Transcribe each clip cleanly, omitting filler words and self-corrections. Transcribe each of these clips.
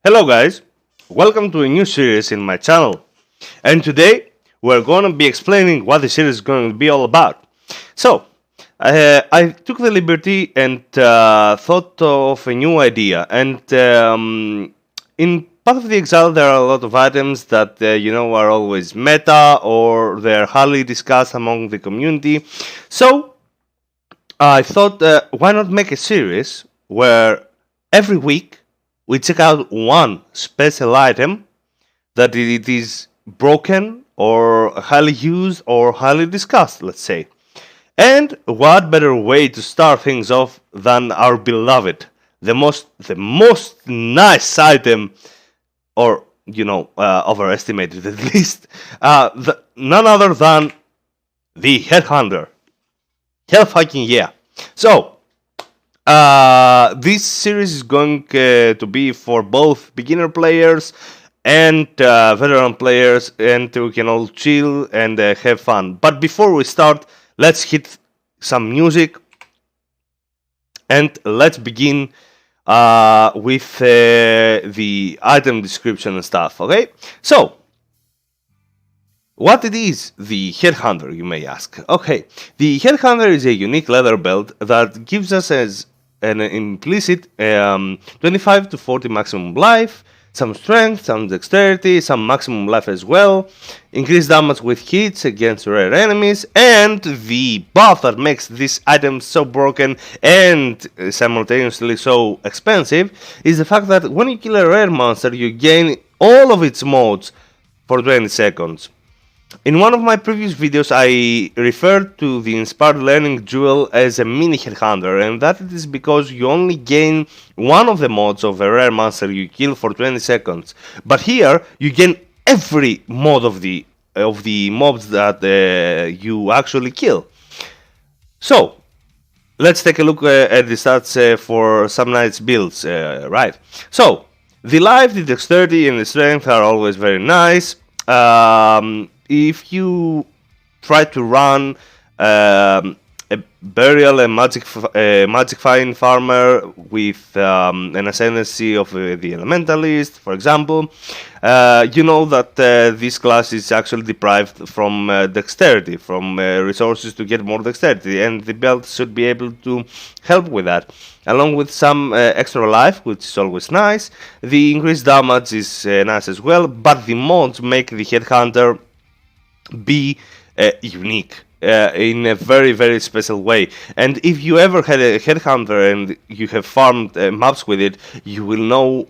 Hello guys, welcome to a new series in my channel, and today we're going to be explaining what the series is going to be all about. So, I took the liberty and thought of a new idea, and in Path of the Exile there are a lot of items that are always meta or they're highly discussed among the community. So, I thought why not make a series where every week we check out one special item that it is broken or highly used or highly discussed, let's say. And what better way to start things off than our beloved, the most nice item, or overestimated at least, none other than the Headhunter. Hell fucking yeah! So this series is going to be for both beginner players and veteran players, and we can all chill and have fun. But before we start, let's hit some music and let's begin with the item description and stuff, okay? So, what it is, the Headhunter, you may ask. Okay, the Headhunter is a unique leather belt that gives us as an implicit 25 to 40 maximum life, some strength, some dexterity, some maximum life as well, increased damage with hits against rare enemies, and the buff that makes this item so broken and simultaneously so expensive is the fact that when you kill a rare monster you gain all of its modes for 20 seconds. In one of my previous videos I referred to the Inspired Learning Jewel as a mini Headhunter, and that it is because you only gain one of the mods of a rare monster you kill for 20 seconds. But here you gain every mod of the mobs that you actually kill. So let's take a look at the stats for some nice builds, right? So the life, the dexterity and the strength are always very nice. If you try to run a burial and magic fine farmer with an ascendancy of the elementalist, for example, you know that this class is actually deprived from dexterity, from resources to get more dexterity, and the belt should be able to help with that, along with some extra life, which is always nice. The increased damage is nice as well, but the mods make the Headhunter be unique in a very, very special way. And if you ever had a Headhunter and you have farmed maps with it, you will know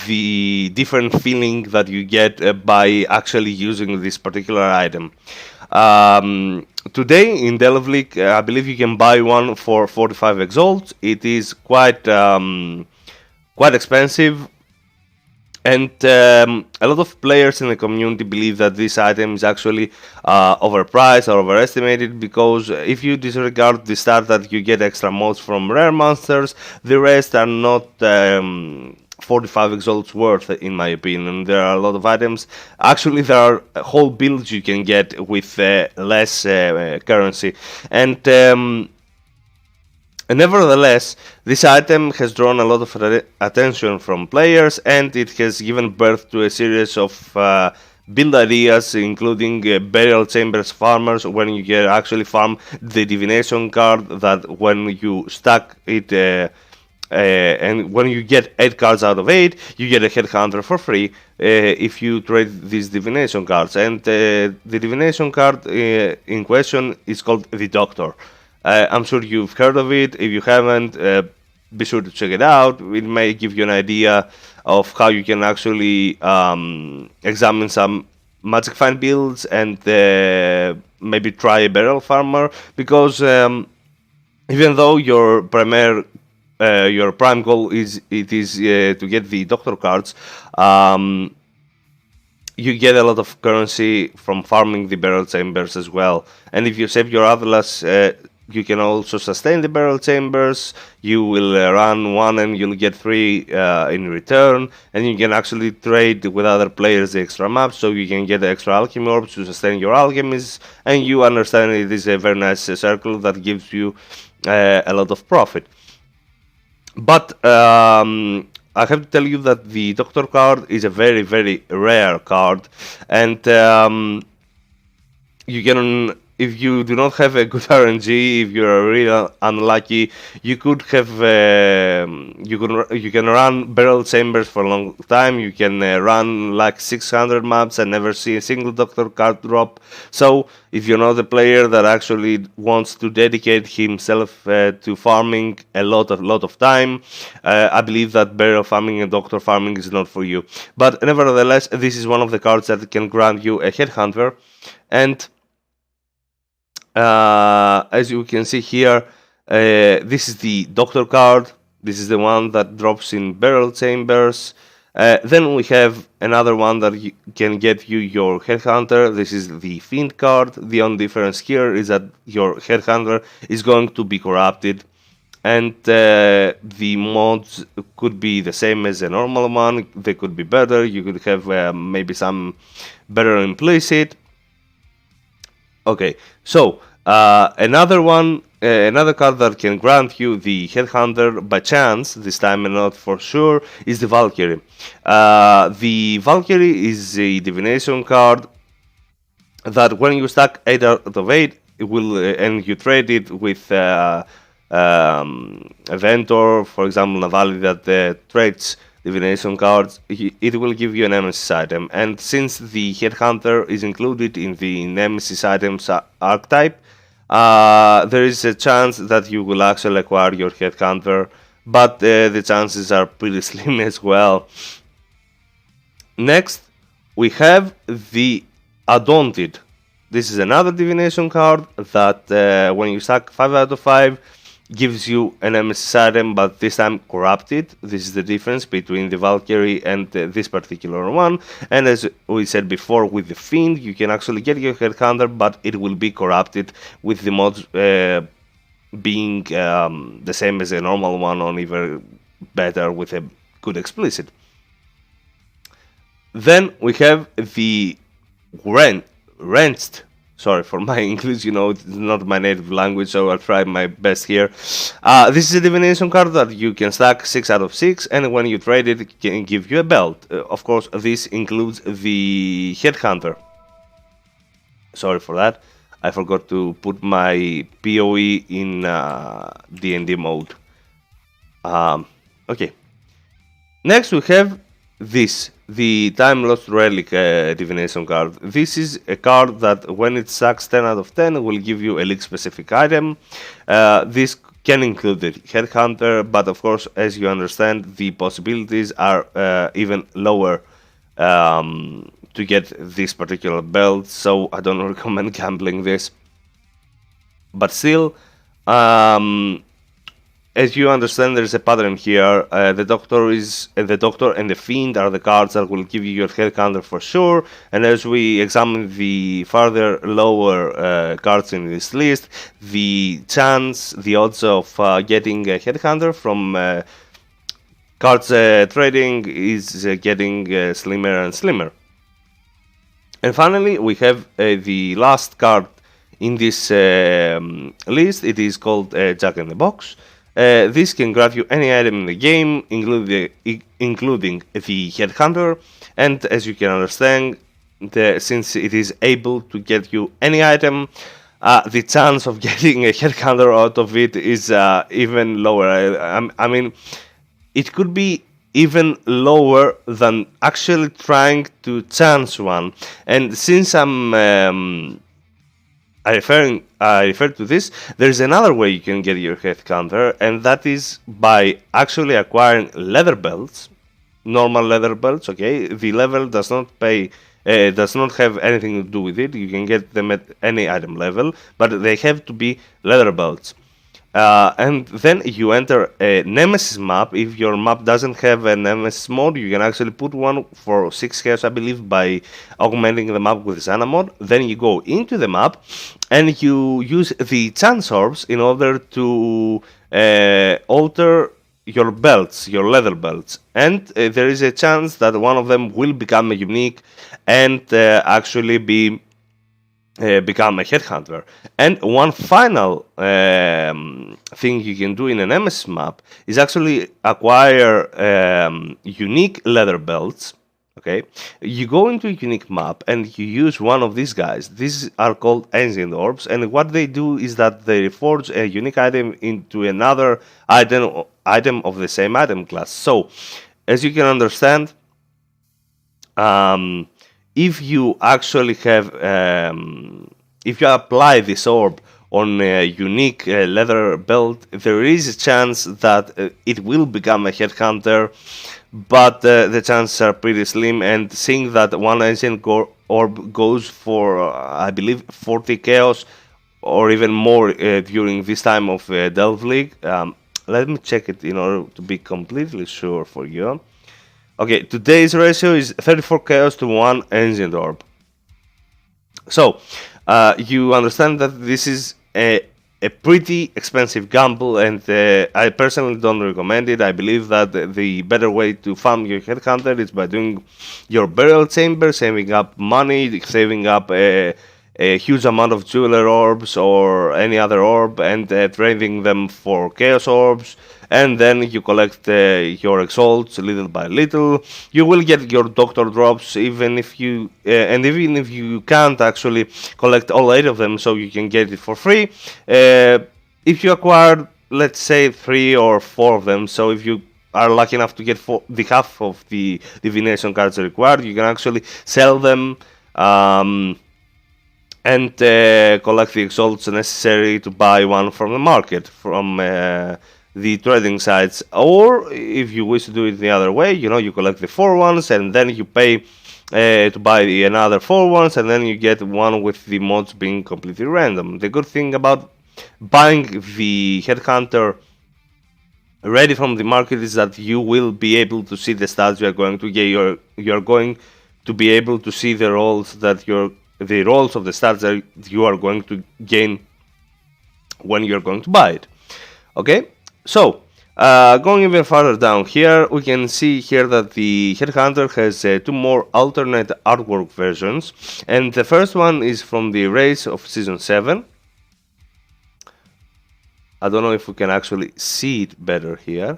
the different feeling that you get by actually using this particular item. Today in DeathBlade, I believe you can buy one for 45 exalts. It is quite expensive. And a lot of players in the community believe that this item is actually overpriced or overestimated, because if you disregard the stat that you get extra mods from rare monsters, the rest are not 45 exalts worth, in my opinion. There are a lot of items. Actually, there are whole builds you can get with less currency. And nevertheless, this item has drawn a lot of attention from players, and it has given birth to a series of build ideas, including burial chambers farmers, when you can actually farm the divination card, that when you stack it and when you get 8 cards out of 8, you get a Headhunter for free if you trade these divination cards. And the divination card in question is called the Doctor. I'm sure you've heard of it. If you haven't, be sure to check it out. It may give you an idea of how you can actually examine some magic find builds and maybe try a barrel farmer, because even though your prime goal is to get the doctor cards, you get a lot of currency from farming the barrel chambers as well. And if you save your Atlas, you can also sustain the barrel chambers. You will run one and you'll get 3 in return, and you can actually trade with other players the extra maps, so you can get the extra alchemy orbs to sustain your alchemies, and you understand it is a very nice circle that gives you a lot of profit. But I have to tell you that the Doctor card is a very, very rare card, and you can, if you do not have a good RNG, if you're really unlucky, you could have you can run barrel chambers for a long time. You can run like 600 maps and never see a single Doctor card drop. So if you're not a player that actually wants to dedicate himself to farming a lot of time, I believe that barrel farming and Doctor farming is not for you. But nevertheless, this is one of the cards that can grant you a Headhunter, and as you can see here, this is the Doctor card. This is the one that drops in barrel chambers. Then we have another one that can get you your Headhunter. This is the Fiend card. The only difference here is that your Headhunter is going to be corrupted, and the mods could be the same as a normal one. They could be better. You could have maybe some better implicit. Okay, so another one, another card that can grant you the Headhunter by chance, this time and not for sure, is the Valkyrie. The Valkyrie is a divination card that when you stack 8 out of 8, it will, and you trade it with a vendor, for example, Navali, that trades divination cards, it will give you a nemesis item. And since the Headhunter is included in the nemesis items archetype, there is a chance that you will actually acquire your Headhunter, but the chances are pretty slim as well. Next, we have the Undaunted. This is another divination card that when you stack 5 out of 5, gives you an nemesis item, but this time corrupted. This is the difference between the Valkyrie and this particular one. And as we said before, with the Fiend, you can actually get your Headhunter, but it will be corrupted, with the mods being the same as a normal one, or even better with a good explicit. Then we have the Wrenched. Sorry for my English, it's not my native language, so I'll try my best here. This is a divination card that you can stack 6 out of 6, and when you trade it, it can give you a belt. Of course, this includes the Headhunter. Sorry for that. I forgot to put my PoE in D&D mode. Okay. Next we have this, the Time Lost Relic divination card. This is a card that when it stacks 10 out of 10 will give you a league specific item. This can include the Headhunter, but of course, as you understand, the possibilities are even lower to get this particular belt, so I don't recommend gambling this. But still, as you understand, there's a pattern here. The Doctor and the Fiend are the cards that will give you your Headhunter for sure. And as we examine the further lower cards in this list, the odds of getting a Headhunter from cards trading is getting slimmer and slimmer. And finally, we have the last card in this list. It is called Jack in the Box. This can grant you any item in the game, including the Headhunter, and as you can understand, since it is able to get you any item, the chance of getting a Headhunter out of it is even lower. I mean, it could be even lower than actually trying to chance one. And since I refer to this, there's another way you can get your Headhunter, and that is by actually acquiring leather belts, normal leather belts. Okay, the level does not have anything to do with it. You can get them at any item level, but they have to be leather belts. And then you enter a Nemesis map. If your map doesn't have a Nemesis mode, you can actually put one for 6 chaos, I believe, by augmenting the map with Zana mode. Then you go into the map and you use the chance orbs in order to alter your belts, your leather belts. And there is a chance that one of them will become a unique and actually be become a headhunter. And one final thing you can do in an MS map is actually acquire unique leather belts. Okay, you go into a unique map and you use one of these guys. These are called ancient orbs, and what they do is that they forge a unique item into another item of the same item class. So, as you can understand, um, if you actually have if you apply this orb on a unique leather belt, there is a chance that it will become a headhunter, but the chances are pretty slim. And seeing that one ancient orb goes for I believe 40 chaos or even more during this time of Delve League. Let me check it in order to be completely sure for you. Okay, today's ratio is 34 chaos to 1 ancient orb. So, you understand that this is a pretty expensive gamble, and I personally don't recommend it. I believe that the better way to farm your headhunter is by doing your burial chamber, saving up money, saving up a huge amount of jeweler orbs or any other orb, and trading them for chaos orbs, and then you collect your exalts little by little. You will get your doctor drops even if you even if you can't actually collect all 8 of them, so you can get it for free if you acquire, let's say, 3 or 4 of them. So if you are lucky enough to get the half of the divination cards required, you can actually sell them and collect the exalts necessary to buy one from the market, from the trading sites. Or if you wish to do it the other way, you collect the 4 ones and then you pay to buy another 4 ones, and then you get one with the mods being completely random. The good thing about buying the headhunter ready from the market is that you will be able to see the stats you are going to get. You're going to be able to see the rolls the rolls of the stats that you are going to gain when you're going to buy it. Okay, so going even further down here, we can see here that the headhunter has 2 more alternate artwork versions, and the first one is from the race of season 7. I don't know if we can actually see it better here.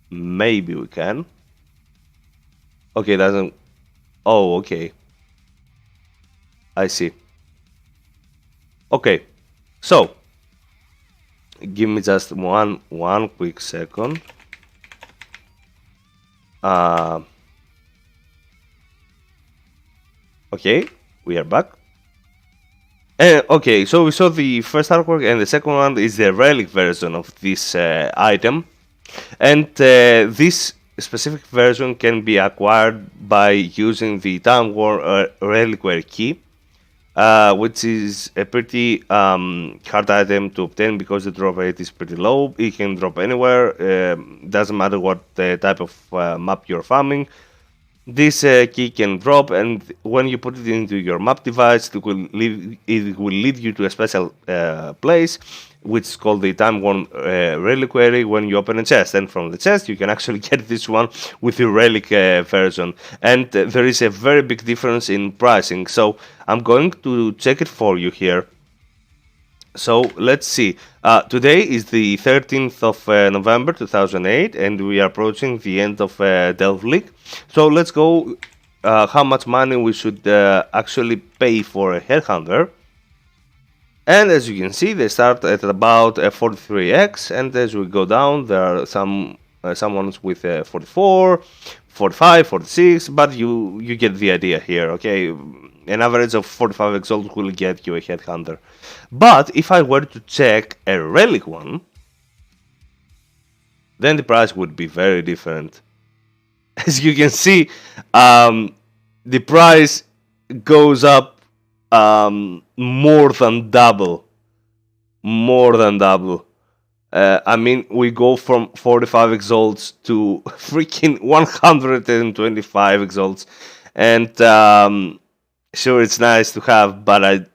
Maybe we can. Okay, doesn't. Oh, okay. I see. Okay, so give me just one quick second. Okay, we are back. Okay, so we saw the first artwork, and the second one is the relic version of this item, and this specific version can be acquired by using the Town War Reliquary key, which is a pretty hard item to obtain because the drop rate is pretty low. It can drop anywhere, doesn't matter what type of map you're farming. This key can drop, and when you put it into your map device, it will lead you to a special place, which is called the Time-Worn Reliquary, when you open a chest. And from the chest, you can actually get this one with the relic version. And there is a very big difference in pricing. So I'm going to check it for you here. So let's see. Today is the 13th of November 2008, and we are approaching the end of Delve League. So let's go how much money we should actually pay for a headhunter. And as you can see, they start at about 43x, and as we go down, there are some ones with 44, 45, 46, but you get the idea here, okay? An average of 45 exalt will get you a headhunter. But if I were to check a relic one, then the price would be very different. As you can see, the price goes up more than double. I mean, we go from 45 exalts to freaking 125 exalts, and sure, it's nice to have, but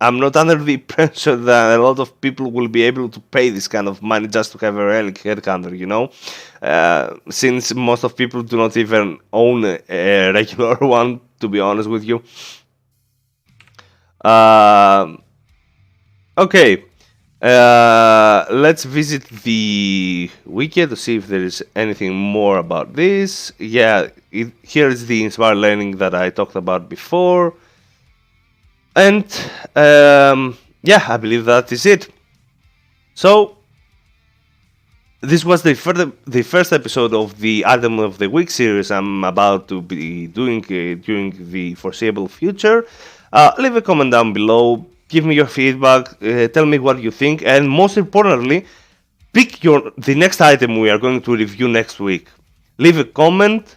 I'm not under the pressure that a lot of people will be able to pay this kind of money just to have a relic headhunter, since most of people do not even own a regular one, to be honest with you. Okay, let's visit the wiki to see if there is anything more about this. Yeah, here is the inspired learning that I talked about before. And yeah, I believe that is it. So this was the first episode of the Item of the Week series I'm about to be doing during the foreseeable future. Leave a comment down below, give me your feedback, tell me what you think, and most importantly, pick the next item we are going to review next week. Leave a comment,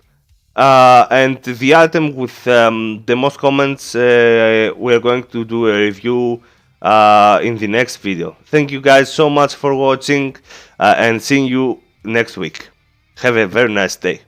and the item with the most comments, we are going to do a review in the next video. Thank you guys so much for watching, and seeing you next week. Have a very nice day.